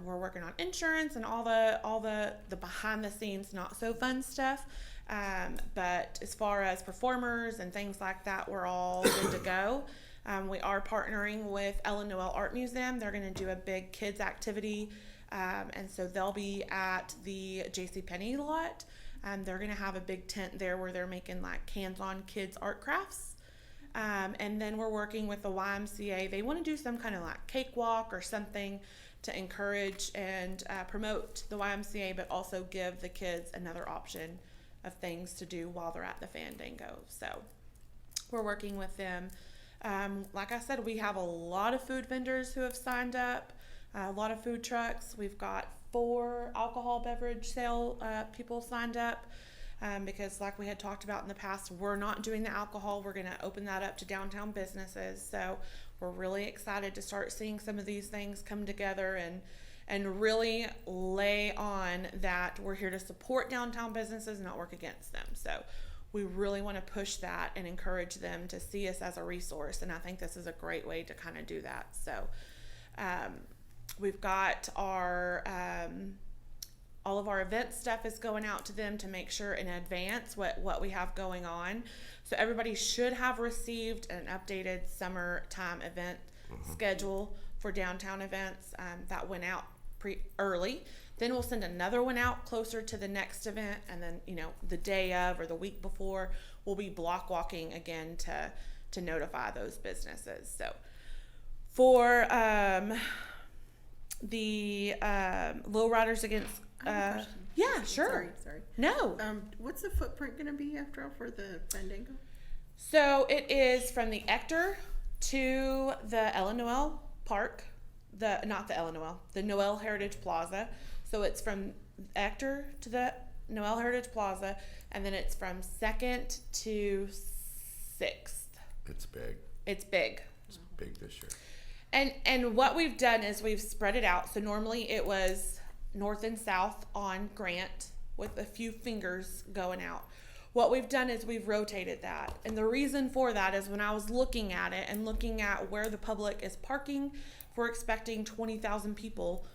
We're working on insurance and all the behind the scenes not so fun stuff. But as far as performers and things like that, we're all good to go. We are partnering with Noel Art Museum. They're going to do a big kids activity. And so they'll be at the JCPenney lot. They're going to have a big tent there where they're making like hands-on kids art crafts. And then we're working with the YMCA. They want to do some kind of like cakewalk or something to encourage and promote the YMCA, but also give the kids another option of things to do while they're at the Fandango. So we're working with them. Like I said, we have a lot of food vendors who have signed up, a lot of food trucks. We've got 4 alcohol beverage sale people signed up because like we had talked about in the past, we're not doing the alcohol. We're going to open that up to downtown businesses. So we're really excited to start seeing some of these things come together and really lay on that we're here to support downtown businesses, not work against them. So we really want to push that and encourage them to see us as a resource. And I think this is a great way to kind of do that. So we've got our all of our event stuff is going out to them to make sure in advance what we have going on. So everybody should have received an updated summertime event schedule for downtown events that went out early. Then we'll send another one out closer to the next event, and then the day of or the week before we'll be block walking again to notify those businesses. So for the lowriders against I have a question. yeah, sure. Sorry. No. What's the footprint gonna be after all for the Fandango? So it is from the Ector to the Ellen Noel Park, the Noel Heritage Plaza. So it's from Ector to the Noel Heritage Plaza, and then it's from 2nd to 6th. It's big. It's big. It's big this year. And what we've done is we've spread it out. So normally it was north and south on Grant with a few fingers going out. what we've done is we've rotated that. And the reason for that is when I was looking at it and looking at where the public is parking, if we're expecting 20,000 people,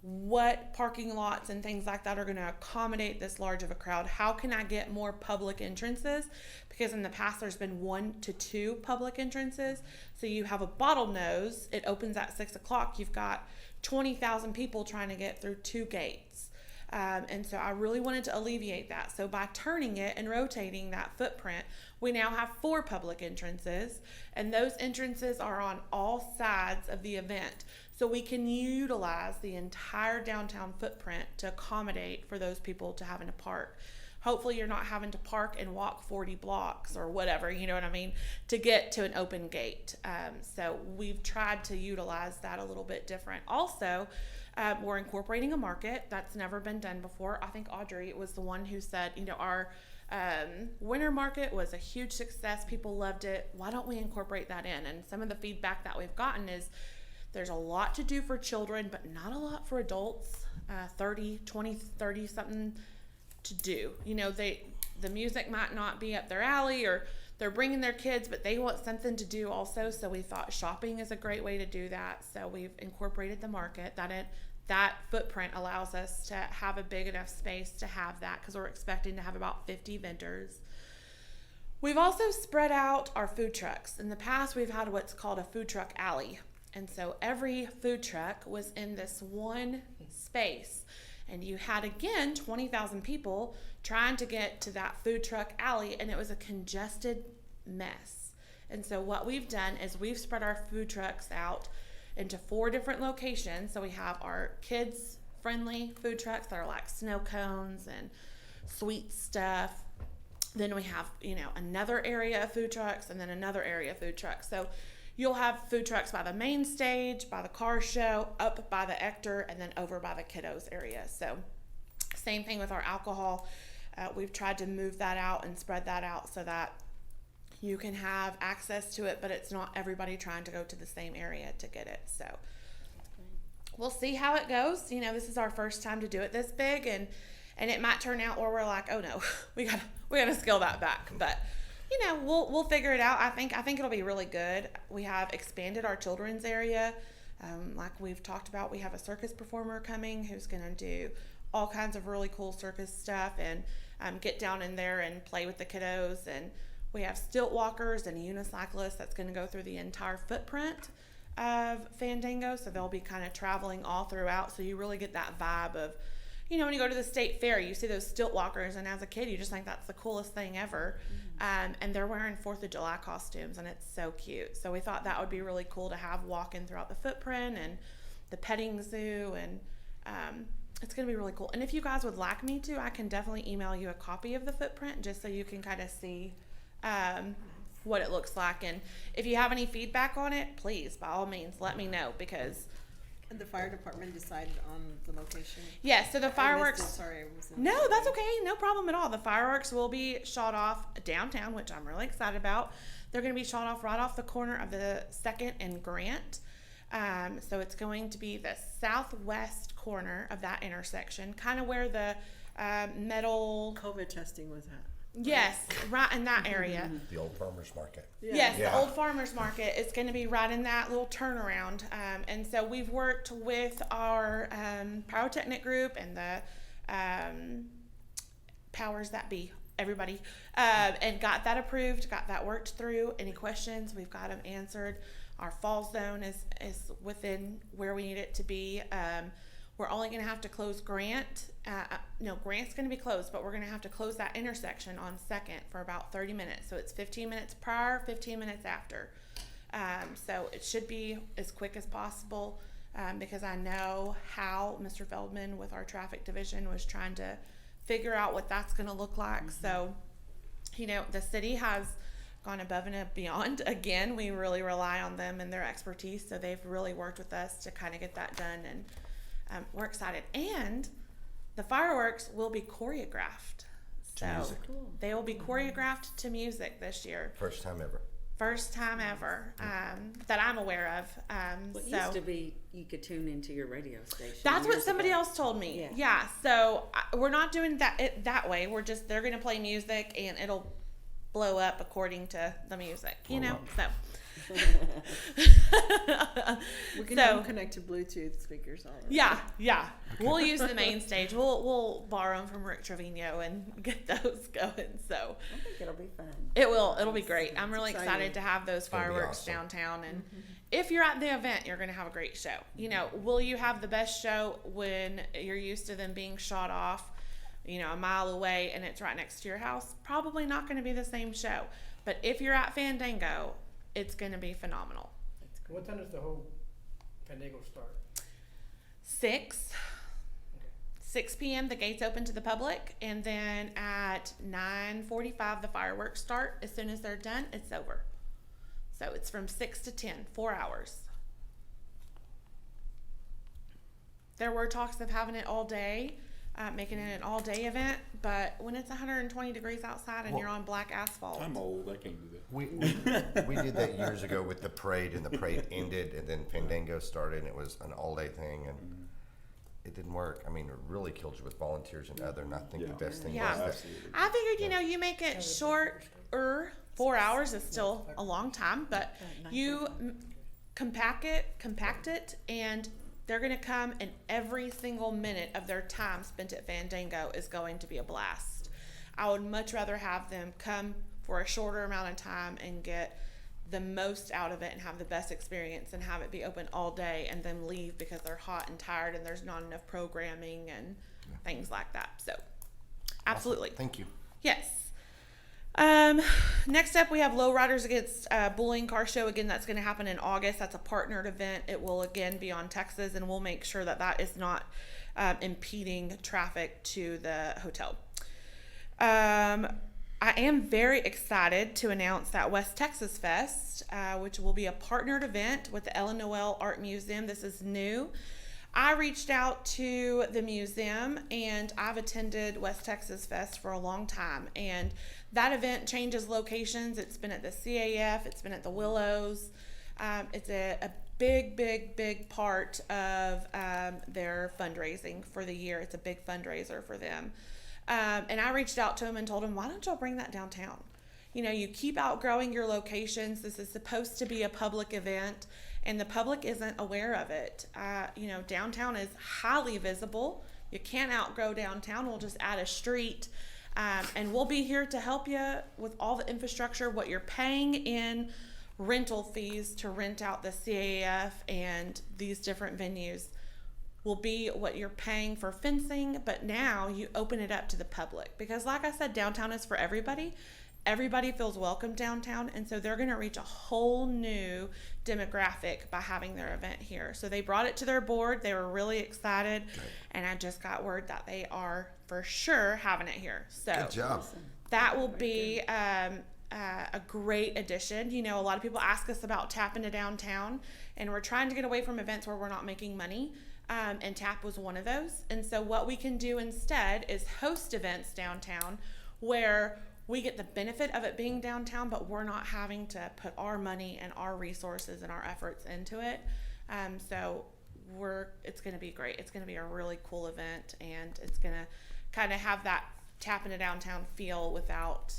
what parking lots and things like that are going to accommodate this large of a crowd? How can I get more public entrances? Because in the past there's been 1 to 2 public entrances. So you have a bottlenose, it opens at 6 o'clock, you've got 20,000 people trying to get through 2 gates. And so I really wanted to alleviate that. So by turning it and rotating that footprint, we now have 4 public entrances, and those entrances are on all sides of the event. So we can utilize the entire downtown footprint to accommodate for those people to having to park. Hopefully you're not having to park and walk 40 blocks or whatever, you know what I mean, to get to an open gate. So we've tried to utilize that a little bit different. Also, we're incorporating a market that's never been done before. I think Audrey was the one who said, you know, our winter market was a huge success. People loved it. Why don't we incorporate that in? And some of the feedback that we've gotten is there's a lot to do for children, but not a lot for adults, 30 something to do. You know, the music might not be up their alley, or they're bringing their kids, but they want something to do also. So we thought shopping is a great way to do that. So we've incorporated the market. That footprint allows us to have a big enough space to have that, because we're expecting to have about 50 vendors. We've also spread out our food trucks. In the past, we've had what's called a food truck alley. And so every food truck was in this one space. And you had, again, 20,000 people trying to get to that food truck alley, and it was a congested mess. And so what we've done is we've spread our food trucks out into 4 different locations. So we have our kids-friendly food trucks that are like snow cones and sweet stuff. Then we have, you know, another area of food trucks, and then another area of food trucks. So you'll have food trucks by the main stage, by the car show, up by the Ector, and then over by the kiddos area. So same thing with our alcohol. We've tried to move that out and spread that out so that you can have access to it, but it's not everybody trying to go to the same area to get it. So we'll see how it goes. You know, this is our first time to do it this big, and it might turn out where we're like, oh no, we gotta scale that back. But you know, we'll figure it out. I think it'll be really good. We have expanded our children's area. Like we've talked about, we have a circus performer coming who's going to do all kinds of really cool circus stuff and get down in there and play with the kiddos. And we have stilt walkers and unicyclists that's going to go through the entire footprint of Fandango. So they'll be kind of traveling all throughout. So you really get that vibe of, you know, when you go to the state fair, you see those stilt walkers, and as a kid, you just think that's the coolest thing ever. And they're wearing 4th of July costumes, and it's so cute. So we thought that would be really cool to have walking throughout the footprint and the petting zoo, and it's going to be really cool. And if you guys would like me to, I can definitely email you a copy of the footprint just so you can kind of see what it looks like. And if you have any feedback on it, please, by all means, let me know, because And the fire department decided on the location? yeah, so the fireworks. Sorry, I was No, that's okay. No problem at all. The fireworks will be shot off downtown, which I'm really excited about. They're going to be shot off right off the corner of the 2nd and Grant. So it's going to be the southwest corner of that intersection, kind of where the metal. COVID testing was at. Yes, right in that area. The old farmer's market. Yes, Yeah. the old farmer's market is going to be right in that little turnaround. And so we've worked with our pyrotechnic group and the powers that be, everybody, and got that approved, got that worked through. Any questions, we've got them answered. Our fall zone is within where we need it to be. We're only going to have to close Grant. No, Grant's going to be closed, but we're going to have to close that intersection on 2nd for about 30 minutes. So it's 15 minutes prior, 15 minutes after. So it should be as quick as possible because I know how Mr. Feldman with our traffic division was trying to figure out what that's going to look like. So, you know, the city has gone above and beyond. Again, we really rely on them and their expertise. So they've really worked with us to kind of get that done, and we're excited. And the fireworks will be choreographed. To music. They will be choreographed to music this year. First time ever. First time ever that I'm aware of. Well, it So used to be you could tune into your radio station. that's what years somebody ago. else told me. Yeah. Yeah. So we're not doing that way. We're just they're gonna play music and it'll blow up according to the music. You know. So. We can So- have them connected Bluetooth speakers all around. Yeah. We'll use the main stage. We'll borrow them from Rick Trevino and get those going. So I think it'll be fun. it'll be great. I'm really exciting. excited to have those gonna be fireworks awesome. downtown. And if you're at the event, you're gonna have a great show. You know, will you have the best show when you're used to them being shot off, you know, a mile away and it's right next to your house? Probably not gonna be the same show. But if you're at Fandango, it's gonna be phenomenal. What time does the whole Fandango start? 6 p.m. the gates open to the public, and then at 9:45 the fireworks start. As soon as they're done, it's over. So it's from 6 to 10, 4 hours. There were talks of having it all day, making it an all-day event, but when it's 120 degrees outside and Well, you're on black asphalt, I'm old, I can't do that. We did that years ago with the parade, and the parade ended, and then Fandango started, and it was an all-day thing, and it didn't work. I mean, it really killed you with volunteers and other, and I think the Yeah. best thing Yeah. was that Absolutely. I figured, you know, you make it shorter. 4 hours is still a long time, but you compact it, and they're going to come, and every single minute of their time spent at Fandango is going to be a blast. I would much rather have them come for a shorter amount of time and get the most out of it and have the best experience and have it be open all day and then leave because they're hot and tired and there's not enough programming and things like that. So, absolutely. Thank you. Yes. Next up, we have Lowriders Against Bullying Car Show. Again, that's going to happen in August. That's a partnered event. It will again be on Texas, and we'll make sure that that is not impeding traffic to the hotel. I am very excited to announce that West Texas Fest, which will be a partnered event with the Noel Art Museum. This is new. I reached out to the museum, and I've attended West Texas Fest for a long time, and that event changes locations. It's been at the CAF, it's been at the Willows. It's a big part of their fundraising for the year. It's a big fundraiser for them. And I reached out to them and told them, why don't y'all bring that downtown? You know, you keep outgrowing your locations. This is supposed to be a public event, and the public isn't aware of it. You know, downtown is highly visible. You can't outgrow downtown. We'll just add a street, and we'll be here to help you with all the infrastructure, what you're paying in rental fees to rent out the CAF and these different venues will be what you're paying for fencing, but now you open it up to the public because, like I said, downtown is for everybody. Everybody feels welcome downtown, and so they're going to reach a whole new demographic by having their event here. So they brought it to their board. They were really excited, and I just got word that they are for sure having it here. So Good job. that will be a great addition. You know, a lot of people ask us about Tap into Downtown, and we're trying to get away from events where we're not making money. And Tap was one of those. And so what we can do instead is host events downtown where we get the benefit of it being downtown, but we're not having to put our money and our resources and our efforts into it. So it's going to be great. It's going to be a really cool event, and it's going to kind of have that Tap into Downtown feel without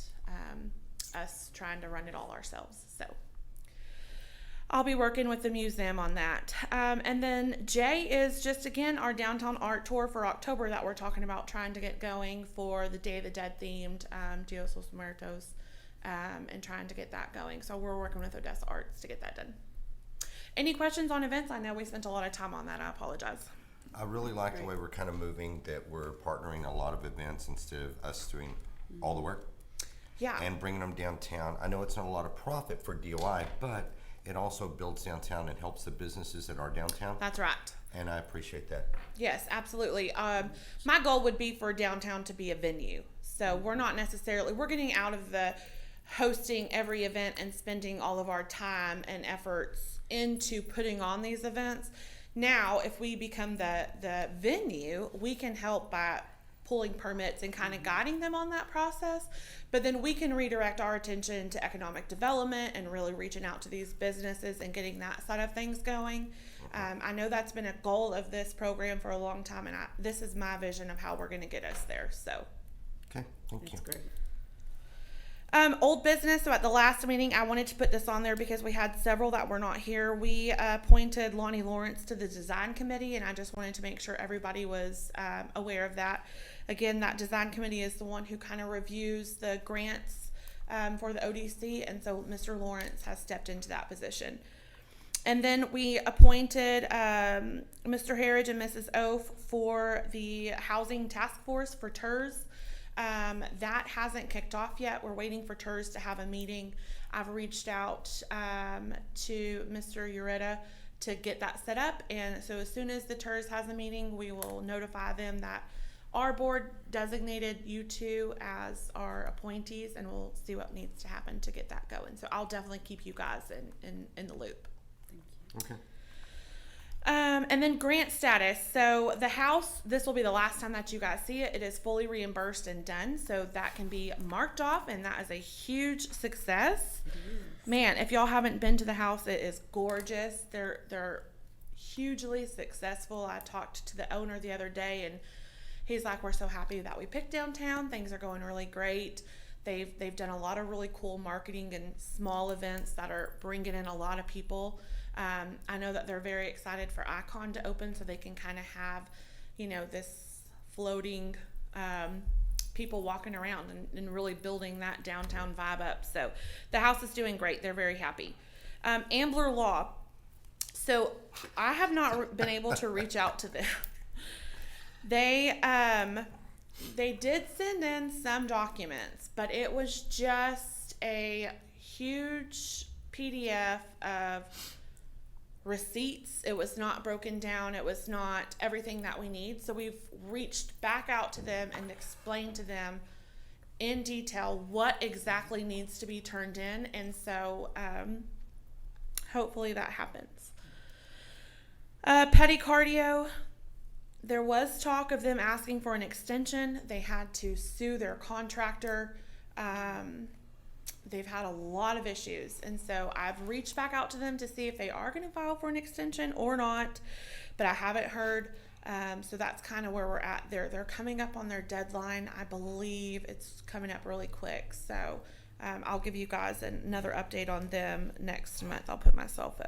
us trying to run it all ourselves. So I'll be working with the museum on that. And then Jay is just, again, our downtown art tour for October that we're talking about trying to get going for the Day of the Dead themed Dios los Muertos, and trying to get that going. So we're working with Odessa Arts to get that done. Any questions on events? I know we spent a lot of time on that. I apologize. I really like the way we're kind of moving, that we're partnering a lot of events instead of us doing all the work Yeah. and bringing them downtown. I know it's not a lot of profit for DOI, but it also builds downtown and helps the businesses that are downtown, That's right. and I appreciate that. Yes, absolutely. My goal would be for downtown to be a venue. So we're not necessarily, we're getting out of the hosting every event and spending all of our time and efforts into putting on these events. Now, if we become the venue, we can help by pulling permits and kind of guiding them on that process. But then we can redirect our attention to economic development and really reaching out to these businesses and getting that side of things going. I know that's been a goal of this program for a long time, and this is my vision of how we're going to get us there. So, Okay, thank you. That's great. old business. So at the last meeting, I wanted to put this on there because we had several that were not here. We appointed Lonnie Lawrence to the design committee, and I just wanted to make sure everybody was aware of that. Again, that design committee is the one who kind of reviews the grants for the ODC, and so Mr. Lawrence has stepped into that position. And then we appointed Mr. Harridge and Mrs. Oaf for the housing task force for TERS. That hasn't kicked off yet. We're waiting for TERS to have a meeting. I've reached out to Mr. Ureta to get that set up. And so as soon as the TERS has a meeting, we will notify them that our board designated you two as our appointees, and we'll see what needs to happen to get that going. So I'll definitely keep you guys in the loop. Okay. And then grant status. So the house, this will be the last time that you guys see it. It is fully reimbursed and done. So that can be marked off, and that is a huge success. Man, if y'all haven't been to the house, it is gorgeous. They're hugely successful. I talked to the owner the other day, and he's like, we're so happy that we picked downtown. Things are going really great. They've done a lot of really cool marketing and small events that are bringing in a lot of people. I know that they're very excited for Icon to open, so they can kind of have, this floating people walking around and really building that downtown vibe up. So the house is doing great. They're very happy. Ambler Law. So I have not been able to reach out to them. They did send in some documents, but it was just a huge PDF of receipts. It was not broken down. It was not everything that we need. So we've reached back out to them and explained to them in detail what exactly needs to be turned in. And so hopefully that happens. Petty Cardio. There was talk of them asking for an extension. They had to sue their contractor. They've had a lot of issues. And so I've reached back out to them to see if they are going to file for an extension or not, but I haven't heard. So that's kind of where we're at. They're coming up on their deadline. I believe it's coming up really quick. So I'll give you guys another update on them next month. I'll put myself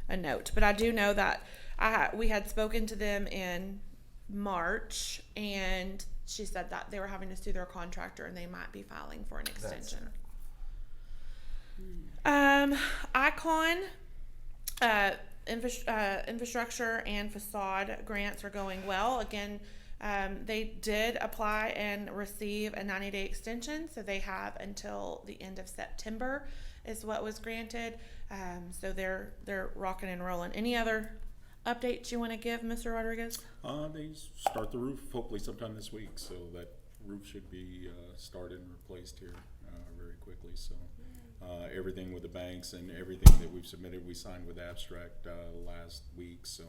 a note. But I do know that we had spoken to them in March, and she said that they were having to sue their contractor and they might be filing for an extension. Icon, infrastructure and facade grants are going well. Again, they did apply and receive a 90-day extension, so they have until the end of September is what was granted. So they're rocking and rolling. Any other updates you want to give, Mr. Rodriguez? They start the roof hopefully sometime this week, so that roof should be started and replaced here very quickly. So everything with the banks and everything that we've submitted, we signed with Abstract last week. So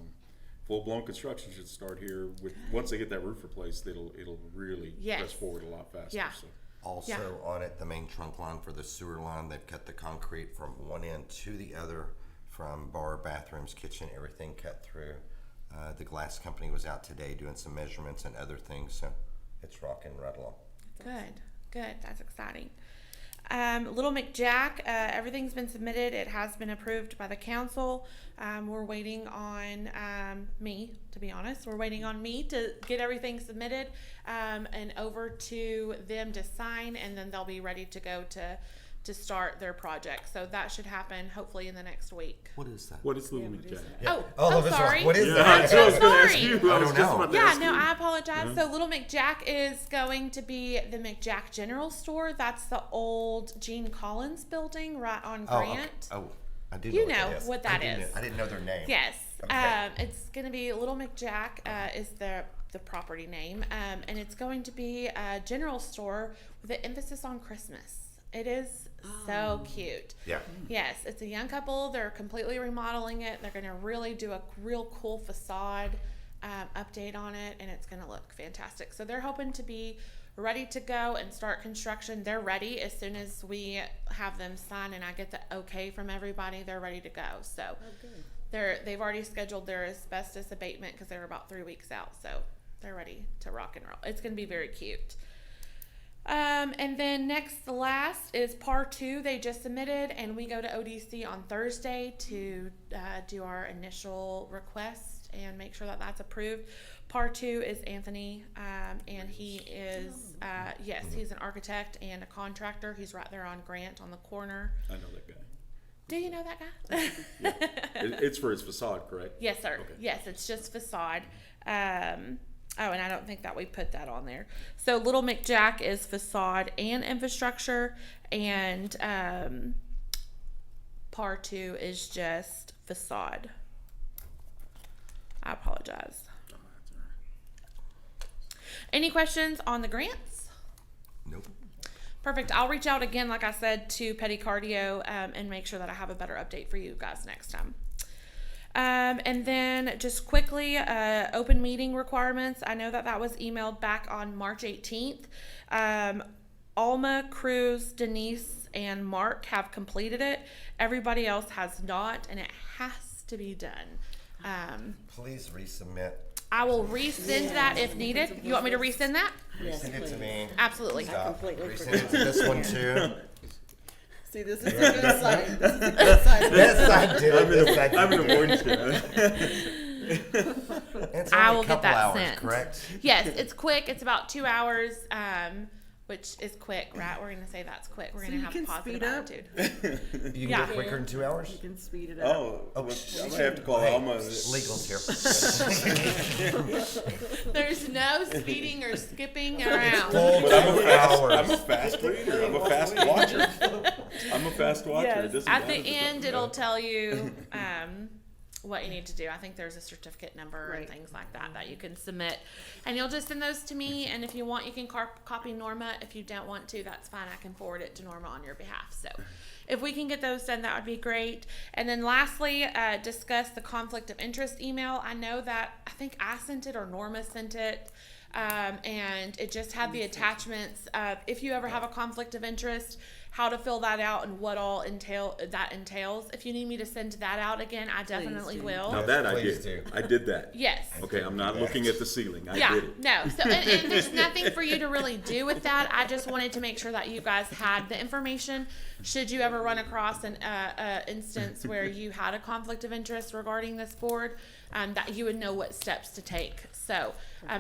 full-blown construction should start here. Once they get that roof replaced, it'll really press forward a lot faster. Yeah. So. Also on it, the main trunk line for the sewer line, they've cut the concrete from one end to the other, from bar, bathrooms, kitchen, everything cut through. The glass company was out today doing some measurements and other things, so it's rocking right along. Good. That's exciting. Little McJack, everything's been submitted. It has been approved by the council. We're waiting on me, to be honest. We're waiting on me to get everything submitted and over to them to sign, and then they'll be ready to go to start their project. So that should happen hopefully in the next week. What is that? What is Little McJack? Oh, Oh, I'm this sorry. What is Yeah, that? I'm so I was gonna ask sorry. you. I I was don't just know. about to Yeah, ask no, you. I apologize. So Little McJack is going to be the McJack General Store. That's the old Gene Collins building right on Oh, okay. Grant. Oh, I do You know know what that is. what that is. I didn't know their name. Yes. Okay. It's going to be Little McJack is the property name. And it's going to be a general store with an emphasis on Christmas. It is so cute. Yeah. Yes, it's a young couple. They're completely remodeling it. They're going to really do a real cool facade. update on it, and it's going to look fantastic. So they're hoping to be ready to go and start construction. They're ready as soon as we have them sign and I get the okay from everybody. They're ready to go. So they've already scheduled their asbestos abatement because they were about 3 weeks out. So they're ready to rock and roll. It's going to be very cute. And then the last is PAR 2. They just submitted, and we go to ODC on Thursday to do our initial request and make sure that that's approved. PAR 2 is Anthony, and he is, yes, he's an architect and a contractor. He's right there on Grant on the corner. I know that guy. Do you know that guy? It's for his facade, correct? Yes, sir. Okay. Yes, it's just facade. Oh, and I don't think that we put that on there. So Little McJack is facade and infrastructure, and PAR 2 is just facade. I apologize. Any questions on the grants? Nope. Perfect. I'll reach out again, like I said, to Petty Cardio and make sure that I have a better update for you guys next time. And then just quickly, open meeting requirements. I know that was emailed back on March 18th. Alma, Cruz, Denise, and Mark have completed it. Everybody else has not, and it has to be done. Please resubmit. I will resend that if needed. You want me to resend that? Yes, Send it to please. me. Absolutely. Stop. completely Resend it to this one too. See, this is a good sign. This is a good sign. Yes, I did. Yes, I I'm in did. avoidance here. It's I only will a get couple that hours, sent. correct? Yes, it's quick. It's about 2 hours, which is quick, right? We're going to say that's quick. We're So going to you have a can positive speed up? attitude. You can Yeah. do it quicker than 2 hours? You can speed it up. Oh, Oh, well, sh- I'm gonna have to call Hey, Alma. Legal's here. There's no speeding or skipping around. Full But I'm 2 a hours. fast reader. I'm a fast watcher. I'm a fast watcher. It doesn't At the matter. end, it'll tell you what you need to do. I think there's a certificate number and Right. things like that that you can submit. And you'll just send those to me. And if you want, you can copy Norma. If you don't want to, that's fine. I can forward it to Norma on your behalf. So if we can get those done, that would be great. And then lastly, discuss the conflict of interest email. I know that I think I sent it or Norma sent it. And it just had the attachments of if you ever have a conflict of interest, how to fill that out and what all that entails. If you need me to send that out again, I definitely do. will. Now that I Please did. do. I did that. Yes. Okay, I'm not looking at the ceiling. I Yeah, did it. no. So, and there's nothing for you to really do with that. I just wanted to make sure that you guys had the information. Should you ever run across an instance where you had a conflict of interest regarding this board, that you would know what steps to take. So,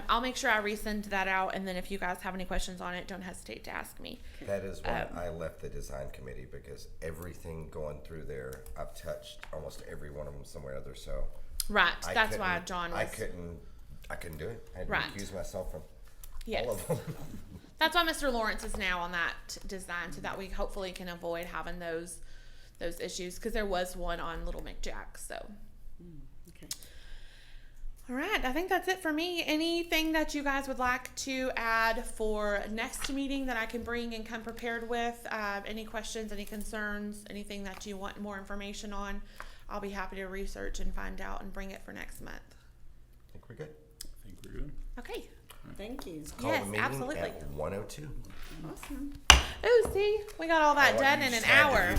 I'll make sure I resend that out. And then if you guys have any questions on it, don't hesitate to ask me. That is why I left the design committee, because everything going through there, I've touched almost every one of them somewhere or other, so. Right. I That's why couldn't- John was. I couldn't do it. I had to Right. recuse myself from Yes. all of them. That's why Mr. Lawrence is now on that design, so that we hopefully can avoid having those issues, because there was one on Little McJack. So, Okay. all right, I think that's it for me. Anything that you guys would like to add for next meeting that I can bring and come prepared with? Any questions, any concerns, anything that you want more information on? I'll be happy to research and find out and bring it for next month. I think we're good. I think we're good. Okay. Thank you. Call Yes, the meeting absolutely. at 1:02. Awesome. Oh, see, we got all that Oh, done you in an just had to hour.